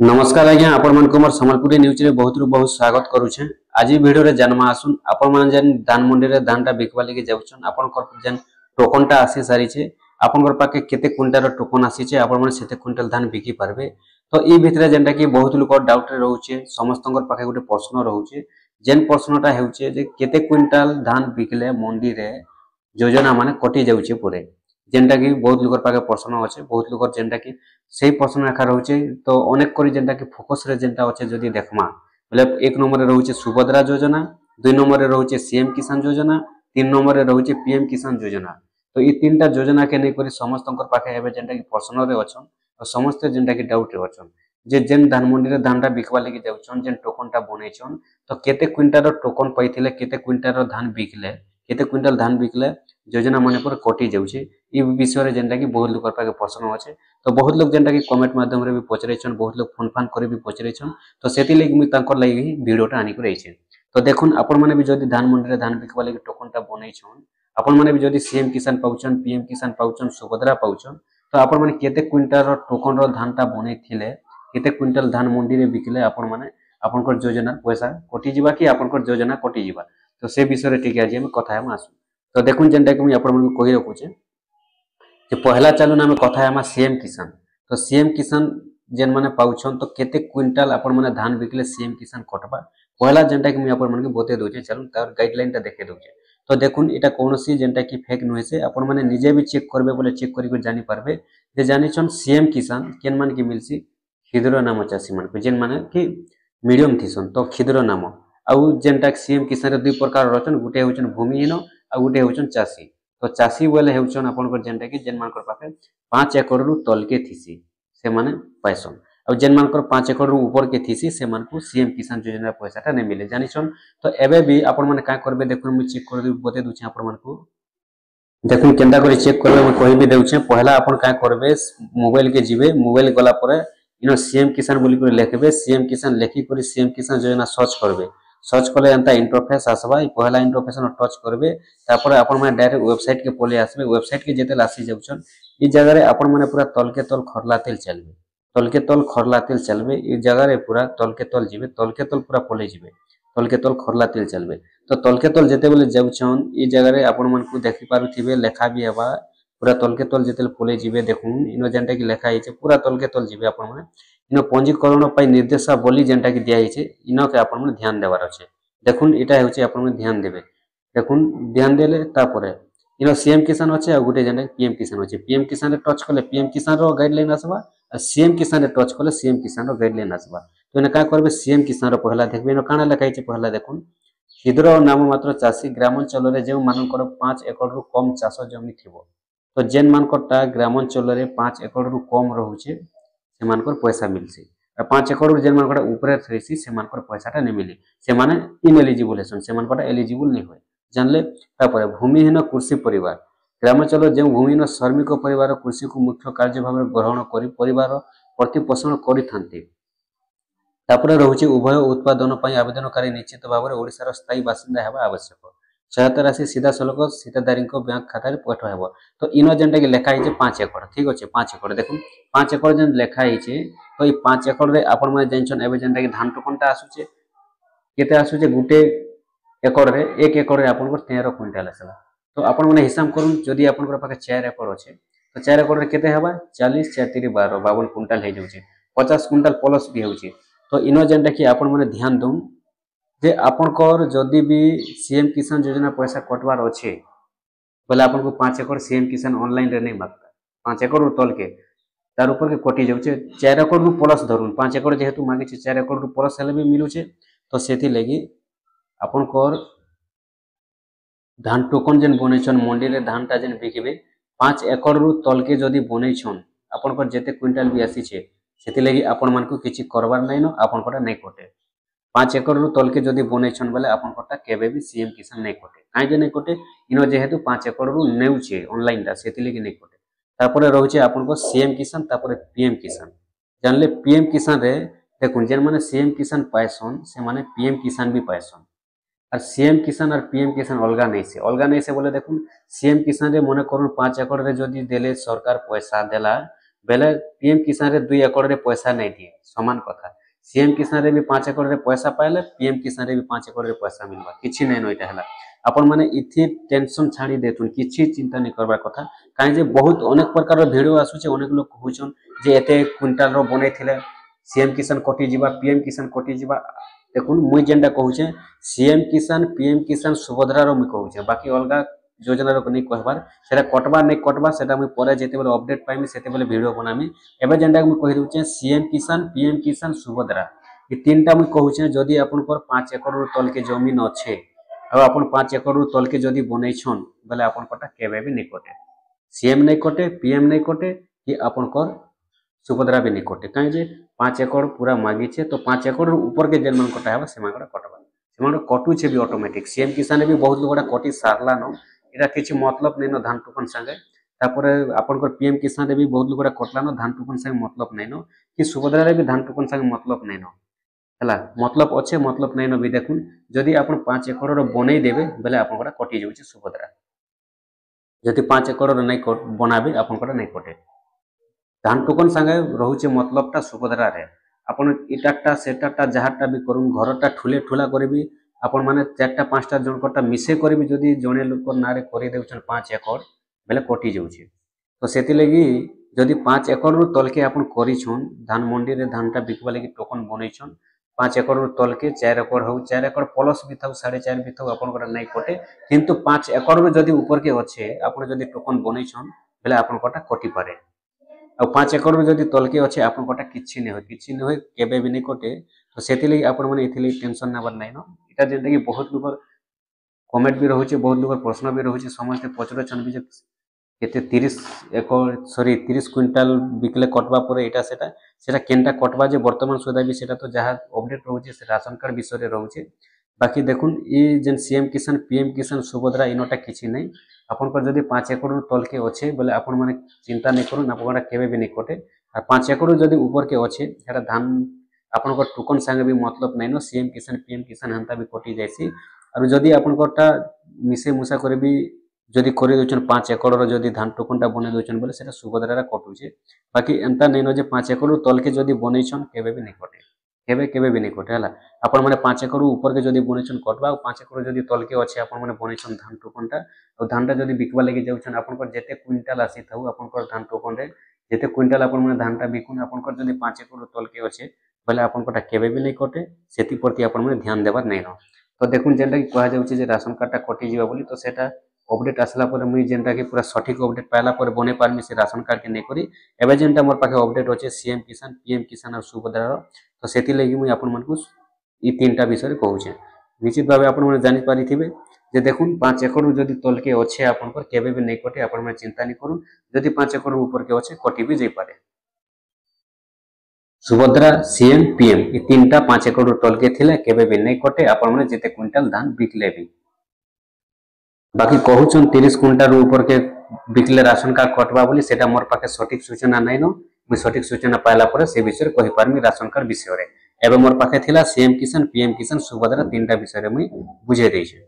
नमस्कार आज्ञा आपण मन मोर संबलपुरी न्यूज रे बहुत बहुत स्वागत करूछे। आज वीडियो रे जन्मा आसुन आपण मन जेन धान मंडी रे धानटा बिकवा लगे जाउछन आपण कर जेन टोकनटा आसी सारी छे आपण कर पाके केते क्विंटल टोकन आसी छे आपण मन सेते क्विंटल धान बिकी पारबे। तो ई भितरे जेनटा कि बहुत लोक डाउट रे रहउछे समस्तंकर पाके गोटे प्रश्न रहउछे जेन प्रश्नटा हेउछे जे केते क्विंटल धान बिकले मंडी रे योजना माने कटि जाउछे पुरे जेनटा कि बहुत लोकर पाके प्रश्न अच्छे बहुत लोकर जेनटा कि सही प्रश्न रेखा रोचे। तो अनेक करी जेनटा कि फोकस रे जेनटा अच्छे जदि देखमा बोले एक नंबर रे रोचे सुभद्रा योजना, दुई नंबर रे रोचे सीएम किसान योजना, तीन नंबर रे रोचे पीएम किसान योजना। तो ये तीनटा योजना के नहीं करी समस्तंकर पाके हेबे जेनटा कि प्रश्न रे अछन और समस्त जेनटा कि डाउट रे अछन जे जेन धान मंडी रे धानटा बिकवा लगी जाउछन जेन टोकनटा बनेछन तो केते क्विंटल टोकन पाइथिले केते क्विंटल धान बिकले केते क्विंटल धान बिकले योजना माने पर कटि जाउछे। ई विषय रे जेनटा कि बहुत लोकर पाके प्रश्न अच्छे। तो बहुत लोग जेनटा कि कमेंट माध्यम रे भी पचरेछन बहुत लोग फोन फान करे भी पचरेछन तो सेति लागि मु तांकर लागि वीडियोटा आनी कर आइछे। तो देखुन आपण माने भी जदी धान मंडी रे धान बिकवा लागि टोकनटा बनेछन आपण माने भी जदी सीएम किसान पाउछन पीएम किसान पाउछन सुभद्रा पाउछन तो आपण माने केते क्विंटल टोकन रो धानटा बनेथिले केते क्विंटल धान मंडी रे बिकले आपण माने आपनकर योजना पैसा कटि जिबा कि आपनकर योजना कटि जिबा तो से विषय रे ठीक आज हम कथा हम आसु। तो देखुन जेनटा कि मु आपण मन कहि रखुछे जे पहला चालू ना कथा है सीएम किसान। तो सीएम किसान जेन माने पाउछन तो केते क्विंटल आपण माने धान बिकले सीएम किसान कटबा पहला जेनटा कि मु आपण मन के बते दोचे चलू तार गाइडलाइन ता देखे दोचे। तो देखुन एटा कोनोसी जेनटा कि फेक नुहे से आपण माने निजे भी चेक करबे बोले चेक करि जानि पारबे जे जानिछन सीएम किसान केन मान के मिलसी क्षुद्र नाम चासी मान जेन माने कि मीडियम थिसन तो क्षुद्र नाम आउ जेनटा सीएम किसान रे दुई प्रकार रचन गुटे होचन भूमिहीन आ गुटे होचन चासी। तो चासी बोले हेउछन आपनकर जेनटा कि जेन मानकर पाखे 5 एकड़ रु तल के थिसी से माने पैसन और जेन मानकर 5 एकड़ रु ऊपर के थिसी से मान को सीएम किसान योजना पैसाटा नै मिले जानिछन। तो एबे भी आपण माने का करबे देखुन मु चेक कर दे बते दुछे आपण मान को देखुन केनता करे चेक करबे मु कहि भी देउछे। पहला आपण का करबे मोबाइल के जिबे मोबाइल गला परे इनो सीएम किसान बोली कर लिखबे सीएम किसान लेखि कर सीएम किसान योजना सर्च करबे सर्च कले एंता इंटरफेस आसबा पहला इंटरफेस न टच करबे तापर आपण माने डायरेक्ट वेबसाइट के पले आसबे वेबसाइट के जेते आसी जाउछन ई जगह रे आपण माने पूरा तल के तल खरला तेल चलबे तल के तल खरला तेल चलबे ई जगह रे पूरा तल के तल जिबे तल के तल पूरा पले जिबे तल के तल खरला तेल चलबे। तो तल के तल जेते बेले जाउछन ई जगह रे आपण मन को देखि पारुथिबे लेखा भी हेबा पूरा तल के तल जेते पले जिबे देखुन इनो जेंटा कि लेखा हिचे पूरा तल के तल जिबे आपण माने इनो पंजीकरण पई निर्देशावली जेंटा कि दिया हिचे इनो के आपण माने ध्यान देवार अछि। देखुन एटा हेउचे आपण माने ध्यान देबे देखुन ध्यान देले तापरे इनो सीएम किसान अच्छे आ गुटे जेंटा पीएम किसान अच्छे पीएम किसान रे टच कले पीएम किसान रो गाइडलाइन आसबा आ सीएम किसान रे टच कले सीएम किसान रो गाइडलाइन आसबा। तो एने का करबे सीएम किसान रो पहला देखबे इनो काना लेखा हिचे पहला देखुन क्षुद्र नाम मात्र चासी ग्रामांचल रे जे मानकर 5 एकड़ रु कम चाष जमी थिबो तो जेन मानकटा ग्रामांचल रे 5 एकड़ रु कम रहउचे से मानकर पैसा मिलसी 5 एकड़ रु जेन मानकटा ऊपर थैसी से मानकर पैसाटा नै मिली से माने इनएलिजिबल हेसन से मानकटा एलिजिबल नै होय जानले। तापर भूमिहीन कृषि परिवार ग्रामांचल जे भूमिहीन श्रमिक परिवार कृषि को मुख्य कार्य भाव ग्रहण करी परिवार प्रतिपोषण करिथांती तापर रहउचे उभय उत्पादन पई आवेदनकारी निश्चित भाव में ओडिसा रो स्थायी बासिंदा हेबा आवश्यक सहायता राशि सीधा सलक हिताधारी बैंक खाता रे पैठ हेबो। तो इनो जेंटा कि लेखा हिचे 5 एकड़ ठीक अछि 5 एकड़ देखुन 5 एकड़ जेन लेखा हिचे तो ई 5 एकड़ रे आपण माने जेनछन एबे जेंटा कि धान टोकनटा आसुचे केते आसुचे गुटे एकड़ रे 1 एकड़ रे आपण को 13 क्विंटल आसला। तो आपण माने हिसाब करूं जदी आपण को पाके 4 एकड़ अछि तो 4 एकड़ रे केते हेबा 40 4 3 12 52 क्विंटल हे जाउचे 50 क्विंटल प्लस भी होउचे। तो इनो जेंटा कि आपण माने ध्यान दउन जे आपनकर जदी भी सीएम किसान योजना पैसा कटवार अछि बोले आपन को 5 एकड़ सीएम किसान ऑनलाइन रे नै मागता 5 एकड़ तल के तार ऊपर के कटि जाउचे 4 एकड़ रु प्लस धरुन 5 एकड़ जेहेतु मांगे छै 4 एकड़ रु प्लस हेले भी मिलुचे। तो सेति लागि आपनकर धान टोकन जेन बनेछन मंडी रे धानटा जेन बिकिबे 5 एकड़ रु तल के जदी बनेछन आपनकर जेते क्विंटल भी आसी छै सेति लागि आपन मान को किछि करबार नै न आपनकर नै कटे 5 एकड़ रु तल के जदी बनेछन बोले आपनकटा केबे भी सीएम किसान नै कटे काहे जे नै कटे इनो जेहेतु 5 एकड़ रु नेउचे ऑनलाइन ता सेति लागि नै कटे। तापर रहउचे आपनको सीएम किसान तापर पीएम किसान जानले पीएम किसान रे देखुन जेन माने सीएम किसान पाइसन से माने पीएम किसान भी पाइसन और सीएम किसान और पीएम किसान अलगा नै से बोले देखुन सीएम किसान रे मने करूँ 5 एकड़ रे जदी देले सरकार पैसा देला बेले पीएम किसान रे 2 एकड़ रे पैसा नहीं दिए समान कथा सीएम किसान रे भी 5 एकड़ रे पैसा पाइले पीएम किसान रे भी 5 एकड़ रे पैसा मिलवा किछि नहीं नइटा हला आपण माने इथि टेंशन छाड़ी देथुन किछि चिंता नहीं करबा कथा काहे जे बहुत अनेक प्रकार वीडियो आसुचे अनेक लोग कहउछन जे एते क्विंटल रो बनेथिले सीएम किसान कटि जीवा पीएम किसान कटि जीवा देखुन मुई जेंडा कहउछे सीएम किसान पीएम किसान सुभद्रा रो मुई कहउछे बाकी अलगा योजना रो नहीं कहबार सेटा कटबा नहीं कटबा सेटा मुई परे जेते बेले अपडेट पाइमी सेते बेले वीडियो बनामी एबे जेंडा मुई कहि दउछे सीएम किसान पीएम किसान सुभद्रा ई तीनटा मुई कहउछे जदी आपनकर 5 एकड़ रो तल के जमीन अच्छे अब अपन 5 एकड़ रो तल के जदी बनैछन बेले आपनकटा केबे भी नहीं कटे सीएम नहीं कटे पीएम नहीं कटे कि आपनकर सुभद्रा भी नहीं कटे काहे जे 5 एकड़ पूरा मागी छे तो 5 एकड़ ऊपर के जेन मन कटा हेबा सेमागरा कटबा सेमागरा कटू छे भी ऑटोमेटिक सीएम किसान भी बहुत लोगड़ा कटि सारला न एटा किछि मतलब नहीं न धान टोकन संगे तापर आपनकर पीएम किसान रे भी बहुत लोगड़ा कटला न धान टोकन संगे मतलब नहीं न कि सुभद्रा रे भी धान टोकन संगे मतलब नहीं न हला मतलब अच्छे मतलब नहीं न भी देखुन जदी आपन 5 एकड़ रो बनै देबे बेले आपनकरा कटि जाउछि सुभद्रा जदी 5 एकड़ रो नहीं बनाबे आपनकरा नहीं कटे धान टोकन संगे रहुचे मतलबटा सुभद्रा रे आपन इटाटा सेटाटा जहाटा भी करूँ घरटा ठुले ठुला करबी आपण माने 4टा 5टा जनकटा मिसे करबी जदी जणे लोक नारे करि देउछन 5 एकड़ बेले कटि जाउछि तो सेति लगी जदी 5 एकड़ रु तलके आपण करिछन धान मंडी रे धानटा बिकबा लगी टोकन बनैछन 5 एकड़ रु तलके 4 एकड़ हो 4 एकड़ प्लस भी थाउ 4.5 भी थाउ आपनकर नहीं कटे किंतु 5 एकड़ रु जदी ऊपर के अच्छे आपण जदी टोकन बनैछन बेले आपनकटा कटि पारे आ 5 एकड़ रो जदी तलके अच्छे आपन कटा किछि नै होय केबे भी नै कटे तो सेति लगी आपन माने इथिले टेंशन नबर नै न इटा जेंटा कि बहुत लोग कमेंट भी रहउचे बहुत लोग प्रश्न भी रहउचे समस्त पचरो छन भी जे केते 30 एकड़ सॉरी 30 क्विंटल बिकले कटबा परे एटा सेटा केनटा कटबा जे वर्तमान सुधा भी सेटा तो जहा अपडेट रहउचे से राशन कार्ड विषय रे रहउचे बाकी देखुन ई जेन सीएम किसान पीएम किसान सुभद्रा इनोटा किछि नै आपनकर जदी 5 एकड़ तल के अच्छे बोले आपण माने चिंता नहीं करूँ आपनका केबे भी नहीं कटे आ 5 एकड़ जदी ऊपर के अच्छे सेटा धान आपनकर टोकन संगे भी मतलब नहीं न सीएम किसान पीएम किसान हंता भी कटि जायसी और जदी आपनकरटा मिसे मुसा करे भी जदी करे दोचन 5 एकड़ रो जदी धान टोकनटा बने दोचन बोले सेटा सुभद्रा रा कटुचे बाकी एंता नहीं न जे 5 एकड़ तल के जदी बनैछन केबे भी नहीं कटे केबे भी नहीं कटे हला आपण माने 5 एकड़ ऊपर के जदी बनैछन कटबा 5 एकड़ जदी तल के अच्छे आपण माने बनैछन धान टोकनटा और धानटा जदी बिकबा लागि जाउछन आपनकर जेते क्विंटल आसी थाउ आपनकर धान टोकन रे जेते क्विंटल आपण माने धानटा बिकुन आपनकर जदी 5 एकड़ तल के अच्छे बोले आपनकटा केबे भी नहीं कटे सेति प्रति आपण माने ध्यान देबार नहीं न तो देखुन जेंटा कि कहा जाउछि जे राशन कार्डटा कटि जीवा बोली तो सेटा अपडेट आसला पर मुई जेंटा कि पूरा सठिक अपडेट पाइला पर बने पारमी से राशन कार्ड के नहीं करी एबे जेंटा मोर पाखे अपडेट होचे सीएम किसान पीएम किसान और सुभद्रा रो तो सेति लागि मुई आपण मानकु ई तीनटा विषय रे कहउछे निश्चित भाबे आपण माने जानि पारिथिबे जे देखुन 5 एकड़ जदी तल के अच्छे आपनकर केबे भी नहीं कटे आपण माने चिंता नहीं करूँ जदी 5 एकड़ ऊपर के अच्छे कटि भी जाई पारे सुभद्रा सीएम पीएम ई तीनटा 5 एकड़ तल के थिले केबे भी नहीं कटे आपण माने जेते क्विंटल धान बिकले भी बाकी कहउछन 30 क्विंटल ऊपर के बिकले राशन कार्ड कटबा बोली सेटा मोर पाखे सठिक सूचना नै न मुई सठिक सूचना पाइला पर से विषय कहि पारमी राशन कार्ड विषय रे एबे मोर पाखे थिला सीएम किसान पीएम किसान सुभद्रा तीनटा विषय रे मुई बुझे देइछे।